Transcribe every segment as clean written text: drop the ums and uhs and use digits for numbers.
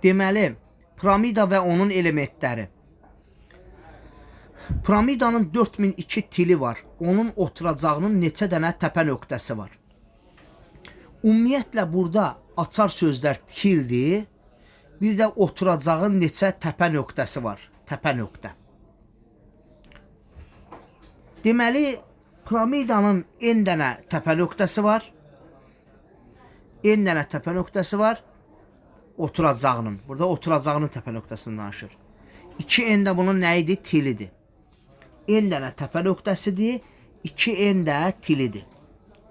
Deməli, piramida və onun elementləri. Piramidanın 4002 tili var. Onun oturacağının neçə dənə təpə nöqtəsi var. Ümumiyyətlə burada açar sözlər tildir. Bir də oturacağın neçə təpə nöqtəsi var. Təpə nöqtə. Deməli, piramidanın n dənə təpə nöqtəsi var. N dənə təpə nöqtəsi var. Oturacağının. Burada oturacağının təpə nöqtəsini danışır. 2n də bunun nə idi? Tilidir. N dənə təpə nöqtəsidir. 2n də tilidir.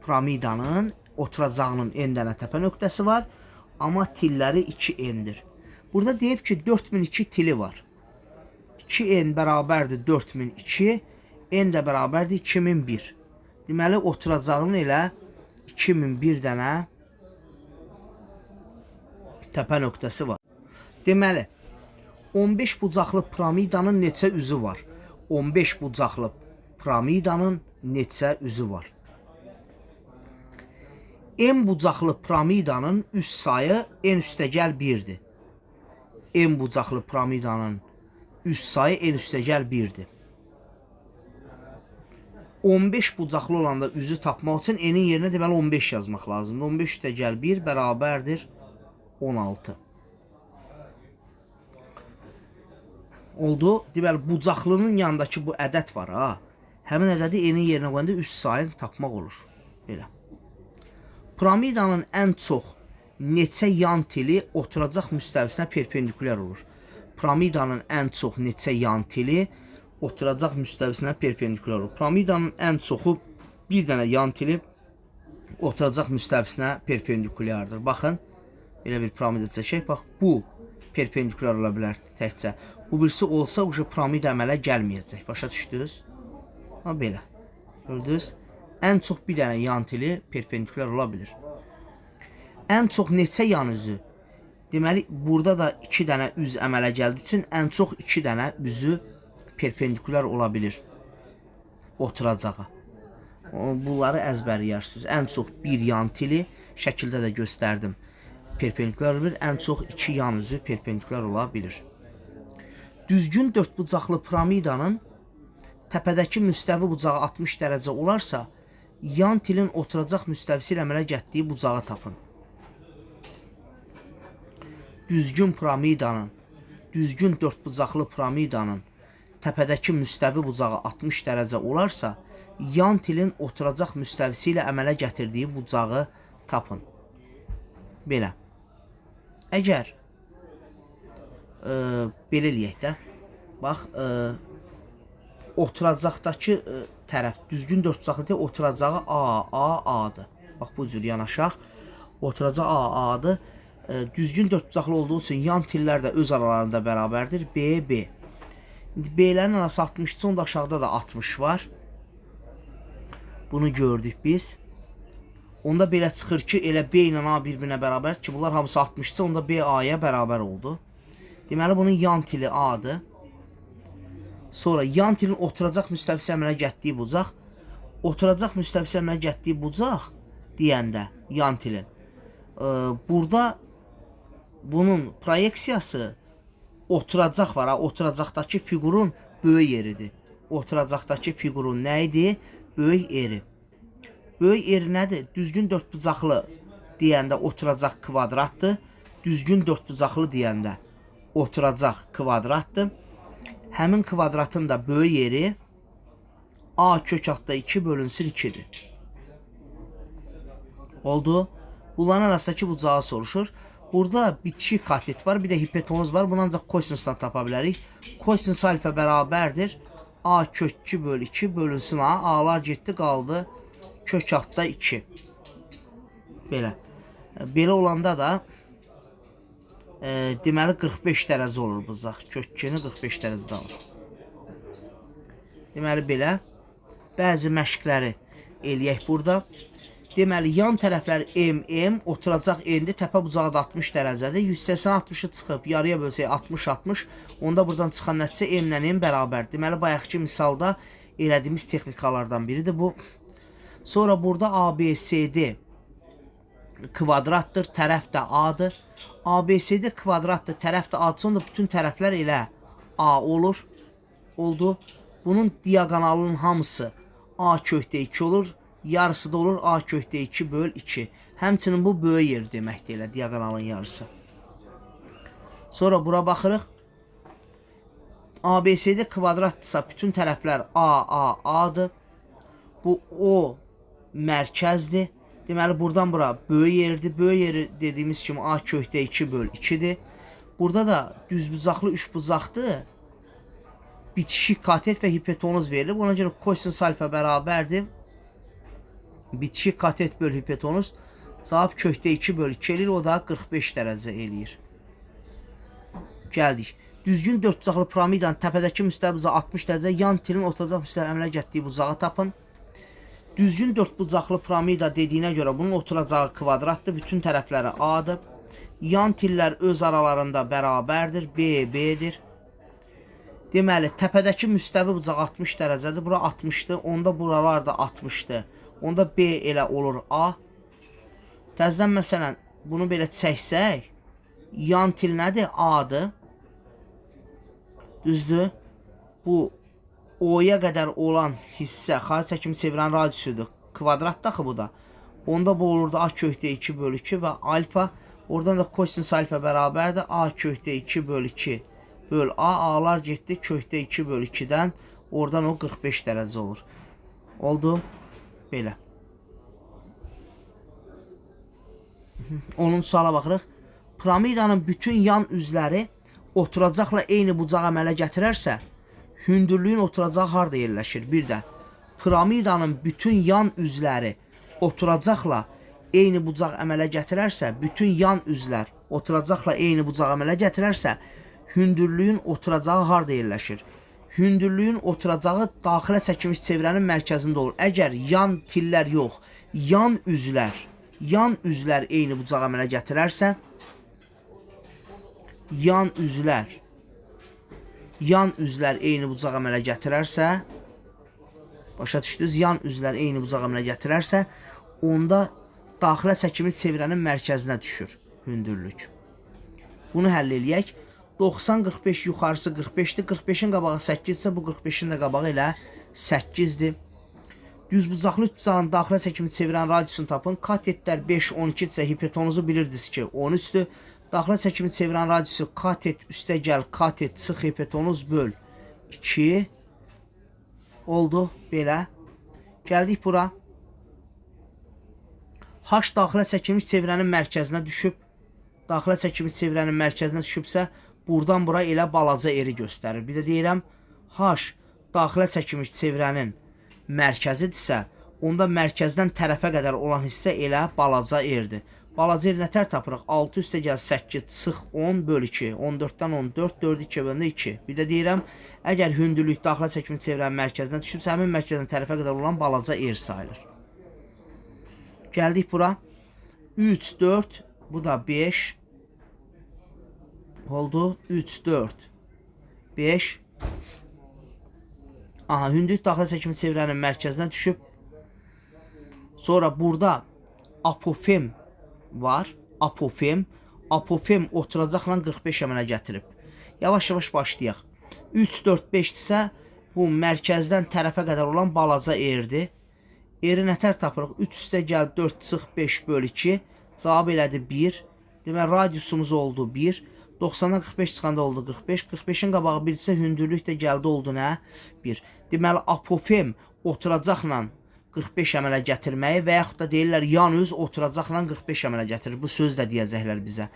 Piramidanın oturacağının n dənə təpə nöqtəsi var. Amma tilləri 2n'dir. Burada deyib ki 4002 tili var. 2n bərabərdir 4002. N də bərabərdir 2001. Deməli oturacağının elə 2001 dənə təpə nöqtəsi var. Deməli 15 bucaqlı piramidanın neçə üzü var? 15 bucaqlı piramidanın neçə üzü var? En bucaqlı piramidanın üst sayı en üstəgəl 1'dir. En bucaqlı piramidanın üst sayı en üstəgəl 1'dir. 15 bucaqlı olanda üzü tapmaq üçün n'in yerinə deməli 15 yazmaq lazımdır. 15 üstəgəl 1 bərabərdir 16. Oldu. Deməli bucaqlının yanındakı bu ədəd var ha. Həmin ədədi n'in yerinə qoyanda üst sayını tapmaq olur. Belə. Piramidanın ən çox neçə yan tili oturacaq müstəvisinə perpendikulyar olur. Piramidanın ən çox neçə yan tili oturacaq müstəvisinə perpendikulyar olur. Piramidanın ən çoxu bir dənə yan tili oturacaq müstəvisinə perpendikulyardır. Baxın, belə bir piramida çəkək. Bax, bu perpendikulyar ola bilər təkcə. Bu birisi olsa, bu piramida əmələ gəlməyəcək. Başa düşdünüz? Ha, belə. Gördünüz? Ən çox bir dənə yan tili perpendikulyar ola bilir. Ən çox neçə yan üzü? Deməli, burada da 2 dənə üz əmələ gəldiyi üçün ən çox 2 dənə üzü perpendikulyar ola bilir oturacağa. Bunları əzbərləyirsiniz. Ən çox bir yan tili şəkildə də göstərdim. Perpendikulyar ola bilir. Ən çox 2 yan üzü perpendikulyar ola bilir. Düzgün dördbucaqlı piramidanın təpədəki müstəvi bucağı 60 dərəcə olarsa, yan tilin oturacaq müstəvisi ilə əmələ gəldiyi bucağı tapın. Düzgün piramidanın, düzgün dördbucaqlı piramidanın təpədəki müstəvi bucağı 60 dərəcə olarsa, yan tilin oturacaq müstəvisi ilə əmələ gətirdiyi bucağı tapın. Belə. Əgər belə eləyək də, bax, oturacaqdakı tərəf düzgün dördbucaqlı deyil, oturacağı A-A-A-dır. Bax, bu cür yanaşaq. Oturacağı A-A-dır. Düzgün dördbucaqlı olduğu üçün yan tillər də öz aralarında bərabərdir. B-B. B-lərin arası 60-dır, onda aşağıda da 60 var. Bunu gördük biz. Onda belə çıxır ki, elə B ilə A bir-birinə bərabər ki, bunlar hamısı 60-dır, onda B A-ya bərabər oldu. Deməli, bunun yan tili A-dır. Sonra yan tilin oturacaq müstəvisi əmələ gəldiyi bucaq. Oturacaq müstəvisi əmələ gəldiyi bucaq deyəndə yan tilin. Burada bunun proyeksiyası oturacaq var. Oturacaqdakı fiqurun böyük yeridir. Oturacaqdakı fiqurun nə idi? Böyük yeri. Böyük yeri nədir? Düzgün dördbucaqlı deyəndə oturacaq kvadratdır. Düzgün dördbucaqlı deyəndə oturacaq kvadratdır. Həmin kvadratın da böyük yeri A kök altda 2 bölünsün 2'dir. Oldu. Bunların arasındakı bucağı soruşur. Burada bitişik katet var. Bir de hipotenuz var. Bunu ancaq kosinusdan tapa bilərik. Kosinus alfa bərabərdir. A kök 2 bölü 2 bölünsün A. A'lar getdi qaldı. Kök altda 2. Belə. Belə olanda da deməli 45 dərəcə olur bucaq. Kök 2-ni 45 dərəcədə alır. Deməli belə. Bəzi məşqləri eləyək burada. Deməli yan tərəfləri M, oturacaq N'dir. Təpə bucağı da 60 dərəcədir. 180-60'ı çıxıb yarıya bölsək 60-60. Onda buradan çıxan nəticə M ilə M bərabər. Deməli bayaqki misalda elədiyimiz texnikalardan biridir bu. Sonra burada ABCD kvadratdır, tərəf də A-dır. ABCD kvadratdır, tərəf də A-dırsa, onda bütün tərəflər elə A olur. Oldu. Bunun diagonalının hamısı A kökdə 2 olur. Yarısı da olur A kökdə 2 böl 2. Həmçinin bu böyük yer deməkdir elə diagonalın yarısı. Sonra bura baxırıq. ABCD kvadratdırsa bütün tərəflər A'dır. Bu O mərkəzdir. Deməli buradan bura böyük yerdir. Böyük yeri dediyimiz kimi A kökdə 2 böl 2'dir. Burada da düzbucaqlı üçbucaqdır. Bitişik katet və hipotenuz verilir. Ona görə kosinus alfa bərabərdir. Bitişik katet böl hipotenuz. Cavab kökdə 2 böl 2 eləyir. O da 45 dərəcə eləyir. Gəldik. Düzgün dörtbucaqlı piramidanın təpədəki müstəvi bucağı 60 dərəcə, yan tilin oturacaq müstəvi əmələ getdiyi bucağı tapın. Düzgün dörtbucaqlı piramida dediyinə görə bunun oturacağı kvadratdır. Bütün tərəfləri A'dır. Yan tillər öz aralarında bərabərdir. B-B'dir. Deməli, təpədəki müstəvi bucaq 60 dərəcədir. Bura 60'dır. Onda buralar da 60'dır. Onda B elə olur A. Təzdən məsələn, bunu belə çəksək, yan til nədir? A'dır. Düzdür. Bu O'ya qədər olan hissə xaric çəkimi çevirən radiusudur. Kvadrat daxı bu da. Onda bu olurdu A kökdə 2 böl 2 və alfa. Oradan da kosinus alfa bərabərdir. A kökdə 2 böl 2 böl A. A'lar getdi kökdə 2 böl 2'dən. Oradan o 45 dərəcə olur. Oldu. Belə. Onun suala baxırıq. Piramidanın bütün yan üzləri oturacaqla eyni bucağı əmələ gətirərsə, hündürlüyün oturacağı harda yerləşir? Bir də piramidanın bütün yan üzləri oturacaqla eyni bucaq əmələ gətirərsə, bütün yan üzlər oturacaqla eyni bucaq əmələ gətirərsə, hündürlüyün oturacağı harda yerləşir? Hündürlüyün oturacağı daxilə çəkilmiş çevrənin mərkəzində olur. Əgər yan tillər yox, yan üzlər eyni bucaq əmələ gətirərsə, yan üzlər eyni bucaq əmələ gətirərsə, başa düşdünüz, yan üzlər eyni bucaq əmələ gətirərsə, onda daxilə çəkilmiş çevrənin mərkəzinə düşür hündürlük. Bunu həll eləyək. 90-45 yuxarısı 45'dir. 45'in qabağı 8 ise bu 45'in də qabağı elə 8'dir. Düzbucaqlı üçbucağın daxilə çəkimi çevirən radiusunu tapın. Katetlər 5, 12 ise hipotenuzu bilirdiniz ki 13'dür. Daxilə çəkimi çevirən radiusu katet üstə gəl katet çıx hipotenuz böl 2 oldu belə. Gəldik bura. H daxilə çəkilmiş çevrənin mərkəzinə düşüb. Daxilə çəkilmiş çevrənin mərkəzinə düşübsə, buradan bura elə balaca eri göstərir. Bir də deyirəm, H daxilə çəkilmiş çevrənin mərkəzidirsə, onda mərkəzdən tərəfə qədər olan hissə elə balaca erdir. Balaca yer nətər tapırıq? 6 üstə gəl 8 çıx 10 böl 2. 14'dən 14, 4 2 bölündə 2. Bir də deyirəm, əgər hündürlük daxilə çəkilmiş çevrənin mərkəzindən düşübsə, həmin mərkəzdən tərəfə qədər olan balaca er sayılır. Gəldik bura. 3, 4, bu da 5. Oldu. 3, 4, 5. Aha, hündürlük daxilə çəkilmiş çevrənin mərkəzinə düşüb. Sonra burada apofem var. Apofem oturacaqla 45 əmələ gətirib. Yavaş-yavaş başlayaq. 3, 4, 5 isə bu mərkəzdən tərəfə qədər olan balaca erdir. Eri nətər tapırıq? 3 üstə gəl 4 çıx 5 böl 2. Cavab elədi 1. Deməli radiusumuz oldu 1. 90'dan 45 çıxanda oldu 45. 45'in qabağı 1 isə hündürlük də gəldi oldu nə? 1. Deməli apofem oturacaqla 45 əmələ gətirməyi və yaxud da deyirlər yan üz oturacaqla 45 əmələ gətirir. Bu söz də deyəcəklər bizə.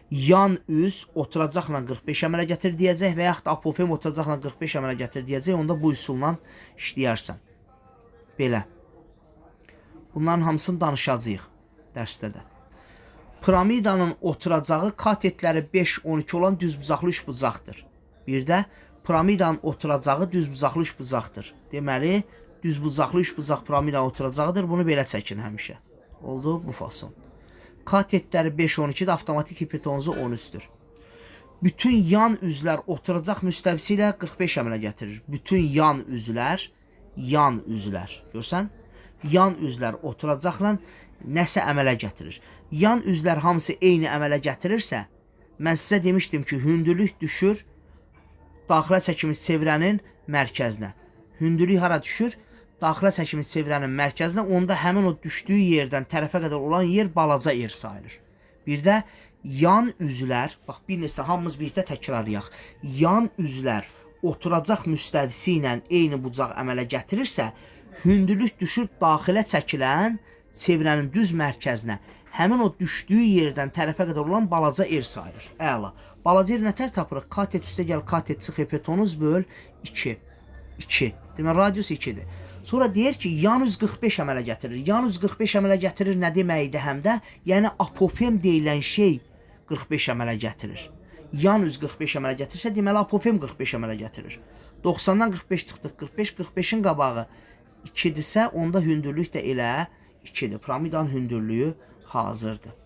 Yan üz oturacaqla 45 əmələ gətir deyəcək və yaxud da apofem oturacaqla 45 əmələ gətir deyəcək. Onda bu üsulla işləyərsən. Belə. Bunların hamısını danışacağıq dərsdə də. Piramidanın oturacağı katetləri 5-12 olan düzbucaqlı üçbucaqdır. Bir də piramidanın oturacağı düzbucaqlı üçbucaqdır. Deməli, düzbucaqlı üçbucaq piramidanın oturacağıdır. Bunu belə çəkin həmişə. Oldu bu fason. Katetləri 5-12'də avtomatik hipotenuzu 13'dür. Bütün yan üzlər oturacaq müstəvisi ilə 45 əmələ gətirir. Bütün yan üzlər, görsən? Yan üzlər oturacaqla nəsə əmələ gətirir. Yan üzlər hamısı eyni əmələ gətirirsə, mən sizə demişdim ki, hündürlük düşür daxilə çəkimiz çevrənin mərkəzinə. Hündürlük hara düşür? Daxilə çəkimiz çevrənin mərkəzinə. Onda həmin o düşdüyü yerdən tərəfə qədər olan yer balaca yer sayılır. Bir də yan üzlər, bax bir neçə hamımız birlikdə təkrarlayaq. Yan üzlər oturacaq müstəvisi ilə eyni bucaq əmələ gətirirsə, hündürlük düşür daxilə çəkilən çevrənin düz mərkəzinə. Həmin o düşdüyü yerdən tərəfə qədər olan balaca yer sayılır. Əla. Balaca yer nətər tapırıq? Katet üstə gəl, katet çıx, hipotenuz böl 2. 2. Demək, radius 2-dir. Sonra deyir ki, yan üz 45 əmələ gətirir. Yan üz 45 əmələ gətirir nə deməkdir həm də? Yəni apofem deyilən şey 45 əmələ gətirir. Yan üz 45 əmələ gətirirsə, deməli apofem 45 əmələ gətirir. 90-dan 45 çıxdıq, 45, 45-in qabağı 2-dirsə, onda hündürlük də elə 2-dir. Piramidanın hündürlüyü hazırdır.